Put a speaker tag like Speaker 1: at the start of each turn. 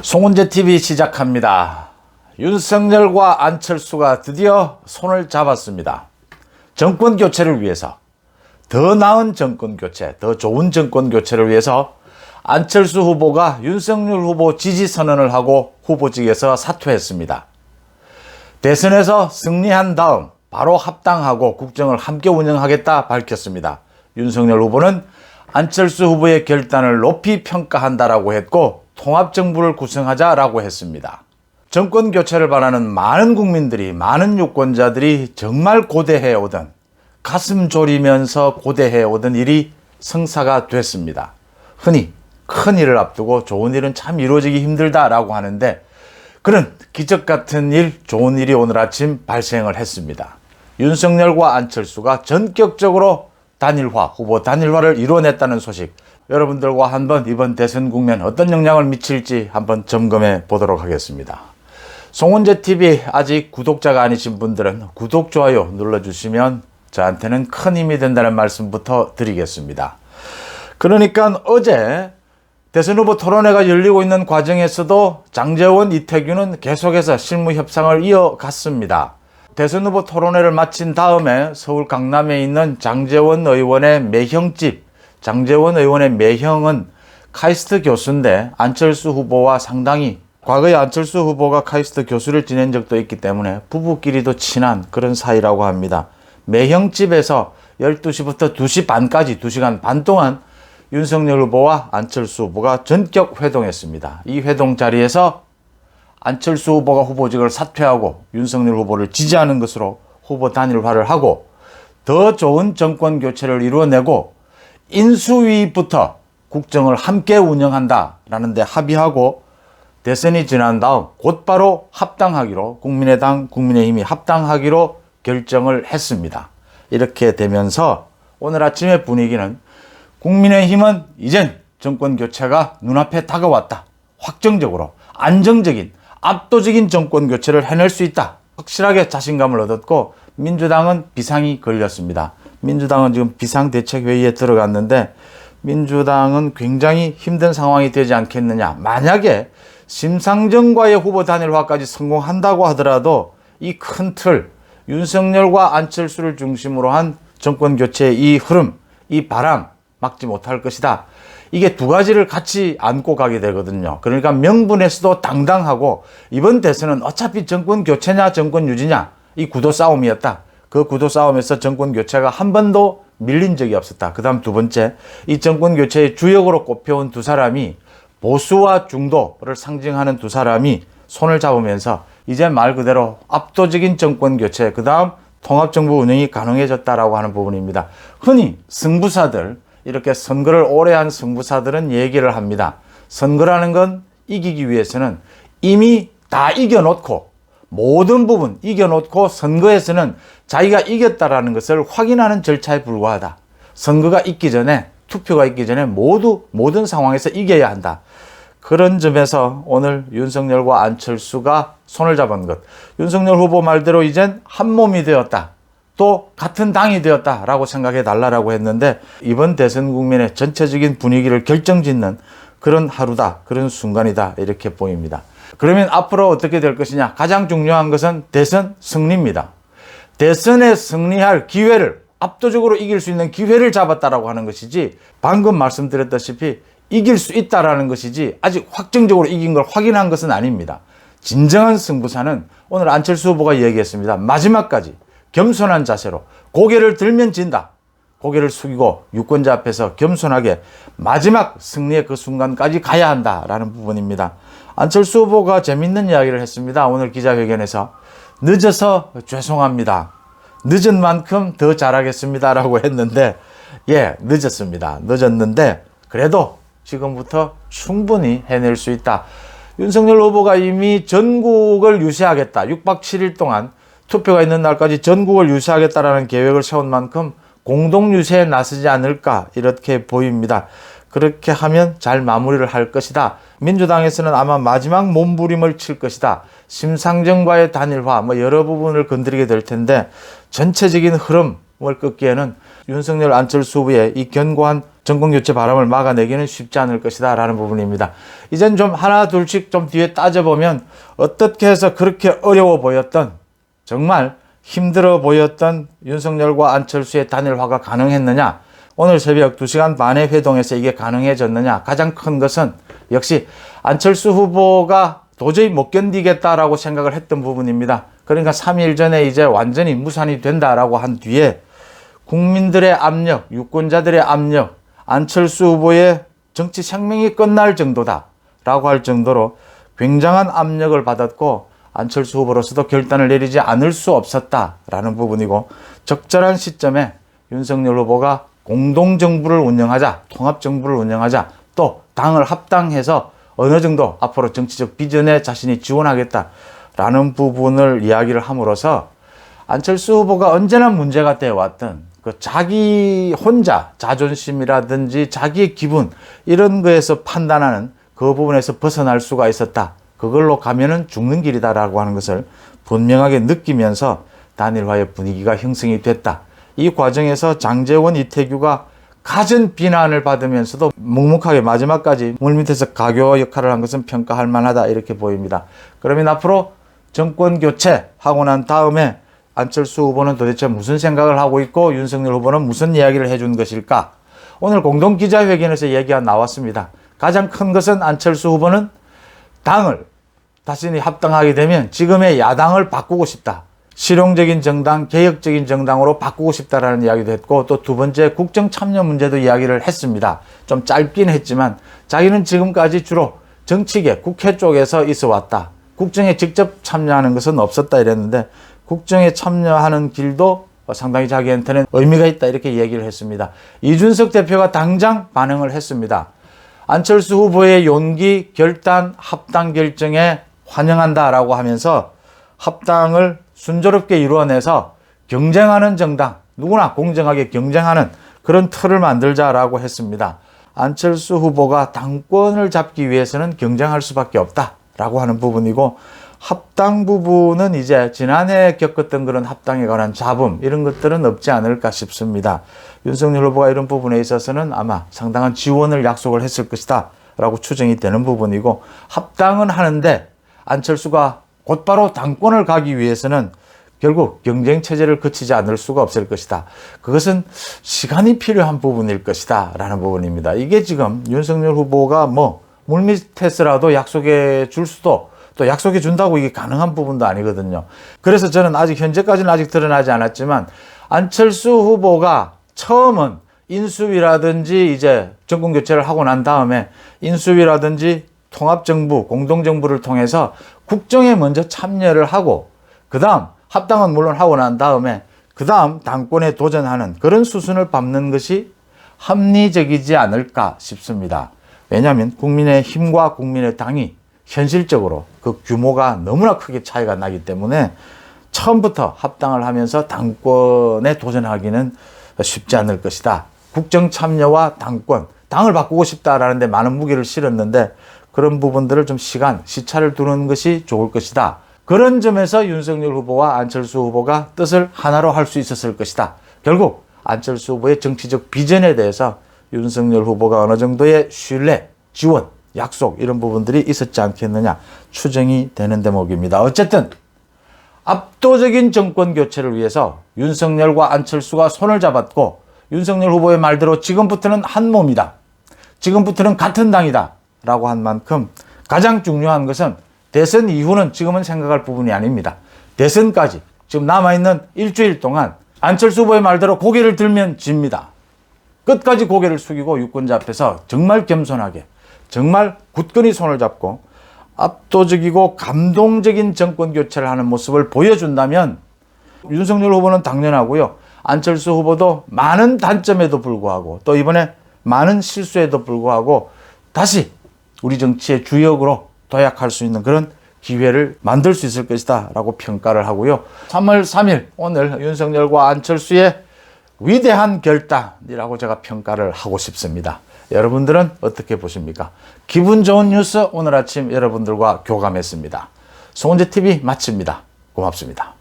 Speaker 1: 송은재 TV 시작합니다. 윤석열과 안철수가 드디어 손을 잡았습니다. 정권 교체를 위해서, 더 나은 정권 교체, 더 좋은 정권 교체를 위해서 안철수 후보가 윤석열 후보 지지 선언을 하고 후보직에서 사퇴했습니다. 대선에서 승리한 다음 바로 합당하고 국정을 함께 운영하겠다 밝혔습니다. 윤석열 후보는 안철수 후보의 결단을 높이 평가한다라고 했고 통합정부를 구성하자라고 했습니다. 정권 교체를 바라는 많은 국민들이, 많은 유권자들이 정말 고대해오던, 가슴 졸이면서 고대해오던 일이 성사가 됐습니다. 흔히 큰 일을 앞두고 좋은 일은 참 이루어지기 힘들다라고 하는데 그런 기적 같은 일, 좋은 일이 오늘 아침 발생을 했습니다. 윤석열과 안철수가 전격적으로 단일화, 후보 단일화를 이뤄냈다는 소식, 여러분들과 한번 이번 대선 국면 어떤 영향을 미칠지 한번 점검해 보도록 하겠습니다. 송은재 TV 아직 구독자가 아니신 분들은 구독, 좋아요 눌러주시면 저한테는 큰 힘이 된다는 말씀부터 드리겠습니다. 그러니까 어제 대선 후보 토론회가 열리고 있는 과정에서도 장제원, 이태규는 계속해서 실무 협상을 이어갔습니다. 대선 후보 토론회를 마친 다음에 서울 강남에 있는 장제원 의원의 매형집, 장제원 의원의 매형은 카이스트 교수인데 안철수 후보와 상당히, 과거에 안철수 후보가 카이스트 교수를 지낸 적도 있기 때문에 부부끼리도 친한 그런 사이라고 합니다. 매형집에서 12시부터 2시 반까지 2시간 반 동안 윤석열 후보와 안철수 후보가 전격 회동했습니다. 이 회동 자리에서 안철수 후보가 후보직을 사퇴하고 윤석열 후보를 지지하는 것으로 후보 단일화를 하고 더 좋은 정권 교체를 이루어내고 인수위부터 국정을 함께 운영한다라는 데 합의하고 대선이 지난 다음 곧바로 합당하기로, 국민의당, 국민의힘이 합당하기로 결정을 했습니다. 이렇게 되면서 오늘 아침의 분위기는 국민의힘은 이젠 정권 교체가 눈앞에 다가왔다. 확정적으로 안정적인 압도적인 정권 교체를 해낼 수 있다. 확실하게 자신감을 얻었고 민주당은 비상이 걸렸습니다. 민주당은 지금 비상대책회의에 들어갔는데 민주당은 굉장히 힘든 상황이 되지 않겠느냐. 만약에 심상정과의 후보 단일화까지 성공한다고 하더라도 이 큰 틀, 윤석열과 안철수를 중심으로 한 정권 교체의 이 흐름, 이 바람 막지 못할 것이다. 이게 두 가지를 같이 안고 가게 되거든요. 그러니까 명분에서도 당당하고 이번 대선은 어차피 정권 교체냐 정권 유지냐 이 구도 싸움이었다. 그 구도 싸움에서 정권 교체가 한 번도 밀린 적이 없었다. 그 다음 두 번째, 이 정권 교체의 주역으로 꼽혀온 두 사람이, 보수와 중도를 상징하는 두 사람이 손을 잡으면서 이제 말 그대로 압도적인 정권 교체, 그 다음 통합정부 운영이 가능해졌다라고 하는 부분입니다. 흔히 승부사들, 이렇게 선거를 오래 한 승부사들은 얘기를 합니다. 선거라는 건 이기기 위해서는 이미 다 이겨놓고, 모든 부분 이겨놓고 선거에서는 자기가 이겼다라는 것을 확인하는 절차에 불과하다. 선거가 있기 전에, 투표가 있기 전에 모든 상황에서 이겨야 한다. 그런 점에서 오늘 윤석열과 안철수가 손을 잡은 것, 윤석열 후보 말대로 이젠 한 몸이 되었다. 또 같은 당이 되었다라고 생각해 달라고 했는데 이번 대선 국면의 전체적인 분위기를 결정짓는 그런 하루다, 그런 순간이다 이렇게 보입니다. 그러면 앞으로 어떻게 될 것이냐? 가장 중요한 것은 대선 승리입니다. 대선에 승리할 기회를, 압도적으로 이길 수 있는 기회를 잡았다라고 하는 것이지, 방금 말씀드렸다시피 이길 수 있다라는 것이지 아직 확정적으로 이긴 걸 확인한 것은 아닙니다. 진정한 승부사는 오늘 안철수 후보가 얘기했습니다. 마지막까지 겸손한 자세로 고개를 들면 진다. 고개를 숙이고 유권자 앞에서 겸손하게 마지막 승리의 그 순간까지 가야 한다라는 부분입니다. 안철수 후보가 재밌는 이야기를 했습니다. 오늘 기자회견에서 늦어서 죄송합니다. 늦은 만큼 더 잘하겠습니다라고 했는데, 예, 늦었습니다. 늦었는데 그래도 지금부터 충분히 해낼 수 있다. 윤석열 후보가 이미 전국을 유세하겠다. 6박 7일 동안 투표가 있는 날까지 전국을 유세하겠다라는 계획을 세운 만큼 공동 유세에 나서지 않을까 이렇게 보입니다. 그렇게 하면 잘 마무리를 할 것이다. 민주당에서는 아마 마지막 몸부림을 칠 것이다. 심상정과의 단일화 여러 부분을 건드리게 될 텐데 전체적인 흐름을 끊기에는 윤석열 안철수 후보의 이 견고한 정권교체 바람을 막아내기는 쉽지 않을 것이다 라는 부분입니다. 이젠 좀 하나 둘씩 좀 뒤에 따져보면 어떻게 해서 그렇게 어려워 보였던, 정말 힘들어 보였던 윤석열과 안철수의 단일화가 가능했느냐, 오늘 새벽 2시간 반의 회동에서 이게 가능해졌느냐, 가장 큰 것은 역시 안철수 후보가 도저히 못 견디겠다라고 생각을 했던 부분입니다. 그러니까 3일 전에 이제 완전히 무산이 된다라고 한 뒤에 국민들의 압력, 유권자들의 압력, 안철수 후보의 정치 생명이 끝날 정도다라고 할 정도로 굉장한 압력을 받았고, 안철수 후보로서도 결단을 내리지 않을 수 없었다라는 부분이고, 적절한 시점에 윤석열 후보가 공동정부를 운영하자, 통합정부를 운영하자, 또 당을 합당해서 어느 정도 앞으로 정치적 비전에 자신이 지원하겠다라는 부분을 이야기를 함으로써 안철수 후보가 언제나 문제가 되어왔던 그 자기 혼자 자존심이라든지 자기의 기분 이런 거에서 판단하는 그 부분에서 벗어날 수가 있었다. 그걸로 가면은 죽는 길이다라고 하는 것을 분명하게 느끼면서 단일화의 분위기가 형성이 됐다. 이 과정에서 장제원, 이태규가 갖은 비난을 받으면서도 묵묵하게 마지막까지 물밑에서 가교 역할을 한 것은 평가할 만하다 이렇게 보입니다. 그러면 앞으로 정권 교체하고 난 다음에 안철수 후보는 도대체 무슨 생각을 하고 있고 윤석열 후보는 무슨 이야기를 해준 것일까? 오늘 공동기자회견에서 얘기가 나왔습니다. 가장 큰 것은 안철수 후보는 당을 자신이 합당하게 되면 지금의 야당을 바꾸고 싶다. 실용적인 정당, 개혁적인 정당으로 바꾸고 싶다라는 이야기도 했고, 또 두 번째 국정 참여 문제도 이야기를 했습니다. 좀 짧긴 했지만 자기는 지금까지 주로 정치계, 국회 쪽에서 있어 왔다. 국정에 직접 참여하는 것은 없었다 이랬는데 국정에 참여하는 길도 상당히 자기한테는 의미가 있다 이렇게 얘기를 했습니다. 이준석 대표가 당장 반응을 했습니다. 안철수 후보의 용기, 결단, 합당 결정에 환영한다라고 하면서 합당을 순조롭게 이루어내서 경쟁하는 정당, 누구나 공정하게 경쟁하는 그런 틀을 만들자라고 했습니다. 안철수 후보가 당권을 잡기 위해서는 경쟁할 수밖에 없다라고 하는 부분이고, 합당 부분은 이제 지난해 겪었던 그런 합당에 관한 잡음 이런 것들은 없지 않을까 싶습니다. 윤석열 후보가 이런 부분에 있어서는 아마 상당한 지원을 약속을 했을 것이다 라고 추정이 되는 부분이고, 합당은 하는데 안철수가 곧바로 당권을 가기 위해서는 결국 경쟁체제를 거치지 않을 수가 없을 것이다. 그것은 시간이 필요한 부분일 것이다 라는 부분입니다. 이게 지금 윤석열 후보가 물밑에서라도 약속해 줄 수도, 또 약속해 준다고 이게 가능한 부분도 아니거든요. 그래서 저는 아직 현재까지는 아직 드러나지 않았지만 안철수 후보가 처음은 인수위라든지 이제 정권 교체를 하고 난 다음에 인수위라든지 통합정부, 공동정부를 통해서 국정에 먼저 참여를 하고, 그 다음 합당은 물론 하고 난 다음에 그 다음 당권에 도전하는 그런 수순을 밟는 것이 합리적이지 않을까 싶습니다. 왜냐하면 국민의 힘과 국민의 당이 현실적으로 그 규모가 너무나 크게 차이가 나기 때문에 처음부터 합당을 하면서 당권에 도전하기는 쉽지 않을 것이다. 국정 참여와 당권, 당을 바꾸고 싶다라는 데 많은 무게를 실었는데 그런 부분들을 좀 시차를 두는 것이 좋을 것이다. 그런 점에서 윤석열 후보와 안철수 후보가 뜻을 하나로 할 수 있었을 것이다. 결국 안철수 후보의 정치적 비전에 대해서 윤석열 후보가 어느 정도의 신뢰, 지원, 약속 이런 부분들이 있었지 않겠느냐 추정이 되는 대목입니다. 어쨌든 압도적인 정권 교체를 위해서 윤석열과 안철수가 손을 잡았고, 윤석열 후보의 말대로 지금부터는 한 몸이다. 지금부터는 같은 당이다. 라고 한 만큼 가장 중요한 것은 대선 이후는 지금은 생각할 부분이 아닙니다. 대선까지 지금 남아있는 일주일 동안 안철수 후보의 말대로 고개를 들면 집니다. 끝까지 고개를 숙이고 유권자 앞에서 정말 겸손하게, 정말 굳건히 손을 잡고 압도적이고 감동적인 정권 교체를 하는 모습을 보여준다면 윤석열 후보는 당연하고요. 안철수 후보도 많은 단점에도 불구하고 또 이번에 많은 실수에도 불구하고 다시 우리 정치의 주역으로 도약할 수 있는 그런 기회를 만들 수 있을 것이다 라고 평가를 하고요. 3월 3일 오늘 윤석열과 안철수의 위대한 결단이라고 제가 평가를 하고 싶습니다. 여러분들은 어떻게 보십니까? 기분 좋은 뉴스 오늘 아침 여러분들과 교감했습니다. 송은재TV 마칩니다. 고맙습니다.